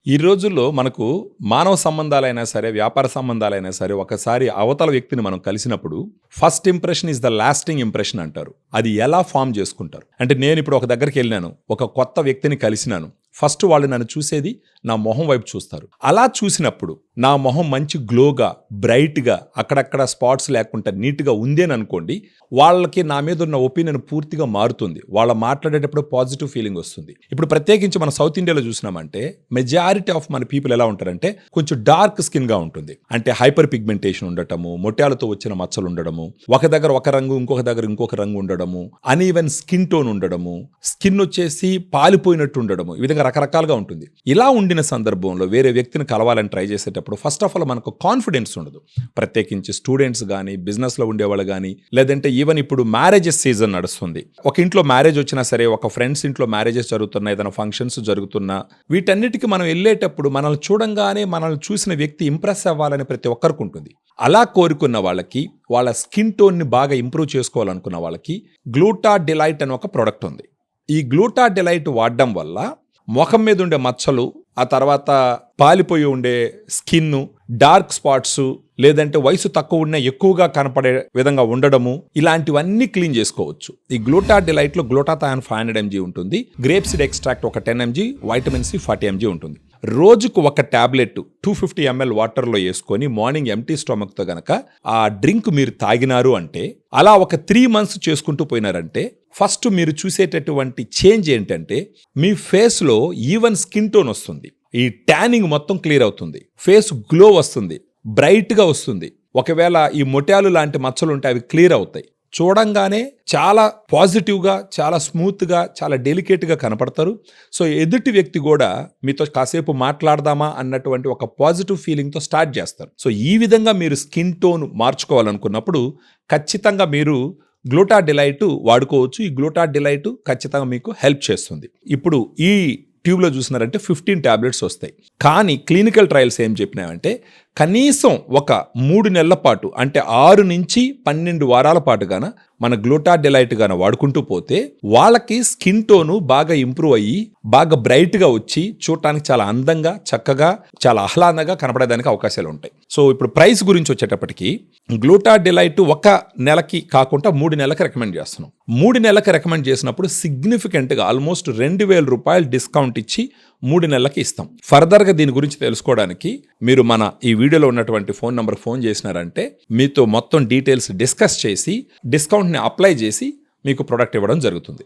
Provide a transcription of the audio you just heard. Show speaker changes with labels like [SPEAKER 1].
[SPEAKER 1] ఈ రోజుల్లో మనకు మానవ సంబంధాలైనా సరే, వ్యాపార సంబంధాలైనా సరే, ఒకసారి అవతల వ్యక్తిని మనం కలిసినప్పుడు first impression is the lasting impression అంటారు. అది ఎలా ఫామ్ చేసుకుంటారు అంటే, నేను ఇప్పుడు ఒక దగ్గరికి వెళ్ళినాను, ఒక కొత్త వ్యక్తిని కలిసినాను. ఫస్ట్ వాళ్ళు నన్ను చూసేది నా మొహం వైపు చూస్తారు. అలా చూసినప్పుడు నా మొహం మంచి గ్లోగా, బ్రైట్గా, అక్కడక్కడ స్పాట్స్ లేకుండా నీట్గా ఉంది అని అనుకోండి, వాళ్ళకి నా మీద ఉన్న ఒపీనియన్ పూర్తిగా మారుతుంది. వాళ్ళ మాట్లాడేటప్పుడు పాజిటివ్ ఫీలింగ్ వస్తుంది. ఇప్పుడు ప్రత్యేకించి మన సౌత్ ఇండియాలో చూసినామంటే మెజారిటీ ఆఫ్ మన పీపుల్ ఎలా ఉంటారంటే, కొంచెం డార్క్ స్కిన్గా ఉంటుంది. అంటే హైపర్ పిగ్మెంటేషన్ ఉండటము, మొట్యాలతో వచ్చిన మచ్చలు ఉండడము, ఒక దగ్గర ఒక రంగు, ఇంకొక దగ్గర ఇంకొక రంగు ఉండడము, అన్ఈవెన్ స్కిన్ టోన్ ఉండడము, స్కిన్ వచ్చేసి పాలిపోయినట్టు ఉండడము, ఈ విధంగా రకరకాలుగా ఉంటుంది. ఇలా ఉండిన సందర్భంలో వేరే వ్యక్తిని కలవాలని ట్రై చేసేటప్పుడు ఫస్ట్ ఆఫ్ ఆల్ మనకు కాన్ఫిడెన్స్ ఉండదు. ప్రత్యేకించి స్టూడెంట్స్ కానీ, బిజినెస్లో ఉండేవాళ్ళు కానీ, లేదంటే ఈవెన్ ఇప్పుడు మ్యారేజెస్ సీజన్ నడుస్తుంది. ఒక ఇంట్లో మ్యారేజ్ వచ్చినా సరే, ఒక ఫ్రెండ్స్ ఇంట్లో మ్యారేజెస్ జరుగుతున్నా, ఏదైనా ఫంక్షన్స్ జరుగుతున్నా, వీటన్నిటికీ మనం వెళ్ళేటప్పుడు మనల్ని చూడంగానే మనల్ని చూసిన వ్యక్తి ఇంప్రెస్ అవ్వాలని ప్రతి ఒక్కరికి ఉంటుంది. అలా కోరుకున్న వాళ్ళకి, వాళ్ళ స్కిన్ టోన్ని బాగా ఇంప్రూవ్ చేసుకోవాలనుకున్న వాళ్ళకి గ్లూటా డిలైట్ అని ఒక ప్రోడక్ట్ ఉంది. ఈ గ్లూటా డిలైట్ వాడడం వల్ల ముఖం మీద ఉండే మచ్చలు, ఆ తర్వాత పాలిపోయి ఉండే స్కిన్, డార్క్ స్పాట్స్, లేదంటే వయసు తక్కువ ఉన్న ఎక్కువగా కనపడే విధంగా ఉండడము, ఇలాంటివన్నీ క్లీన్ చేసుకోవచ్చు. ఈ గ్లూటా డిలైట్లో గ్లూటాథయాన్ 500 mg ఉంటుంది, గ్రేప్ సీడ్ ఎక్స్ట్రాక్ట్ ఒక 10 mg, వైటమిన్ సి 40 mg ఉంటుంది. రోజుకు ఒక టాబ్లెట్ 250 ml వాటర్లో వేసుకొని మార్నింగ్ ఎంటీ స్టమక్తో గనక ఆ డ్రింక్ మీరు తాగినారు అంటే, అలా ఒక 3 months చేసుకుంటూ పోయినారంటే, ఫస్ట్ మీరు చూసేటటువంటి చేంజ్ ఏంటంటే, మీ ఫేస్లో ఈవెన్ స్కిన్ టోన్ వస్తుంది, ఈ ట్యానింగ్ మొత్తం క్లియర్ అవుతుంది, ఫేస్ గ్లో వస్తుంది, బ్రైట్గా వస్తుంది. ఒకవేళ ఈ మొట్యాలు లాంటి మచ్చలు ఉంటే అవి క్లియర్ అవుతాయి. చూడంగానే చాలా పాజిటివ్గా, చాలా స్మూత్గా, చాలా డెలికేట్గా కనపడతారు. సో ఎదుటి వ్యక్తి కూడా మీతో కాసేపు మాట్లాడదామా అన్నటువంటి ఒక పాజిటివ్ ఫీలింగ్తో స్టార్ట్ చేస్తారు. సో ఈ విధంగా మీరు స్కిన్ టోన్ మార్చుకోవాలనుకున్నప్పుడు ఖచ్చితంగా మీరు గ్లూటా డిలైట్ వాడుకోవచ్చు. ఈ గ్లూటా డిలైట్ ఖచ్చితంగా మీకు హెల్ప్ చేస్తుంది. ఇప్పుడు ఈ ట్యూబ్లో చూసినారంటే 15 టాబ్లెట్స్ వస్తాయి. కానీ క్లినికల్ ట్రయల్స్ ఏం చెప్పినాయంటే, కనీసం ఒక 3 నెలల పాటు, అంటే 6 నుంచి 12 వారాల పాటు గాన మన గ్లూటా డిలైట్ గాన వాడుకుంటూ పోతే వాళ్ళకి స్కిన్ టోను బాగా ఇంప్రూవ్ అయ్యి, బాగా బ్రైట్గా వచ్చి, చూడటానికి చాలా అందంగా, చక్కగా, చాలా ఆహ్లాదంగా కనపడేదానికి అవకాశాలు ఉంటాయి. సో ఇప్పుడు ప్రైస్ గురించి వచ్చేటప్పటికి, గ్లూటా డిలైట్ ఒక నెలకి కాకుండా 3 నెలలకు రికమెండ్ చేస్తున్నాం. 3 నెలలకు రికమెండ్ చేసినప్పుడు సిగ్నిఫికెంట్గా ఆల్మోస్ట్ 2,000 రూపాయలు డిస్కౌంట్ ఇచ్చి 3 నెలలకి ఇస్తాం. ఫర్దర్గా దీని గురించి తెలుసుకోవడానికి మీరు మన ఈ వీడియోలో ఉన్నటువంటి ఫోన్ నెంబర్ ఫోన్ చేసినారంటే, మీతో మొత్తం డీటెయిల్స్ డిస్కస్ చేసి డిస్కౌంట్ని అప్లై చేసి మీకు ప్రోడక్ట్ ఇవ్వడం జరుగుతుంది.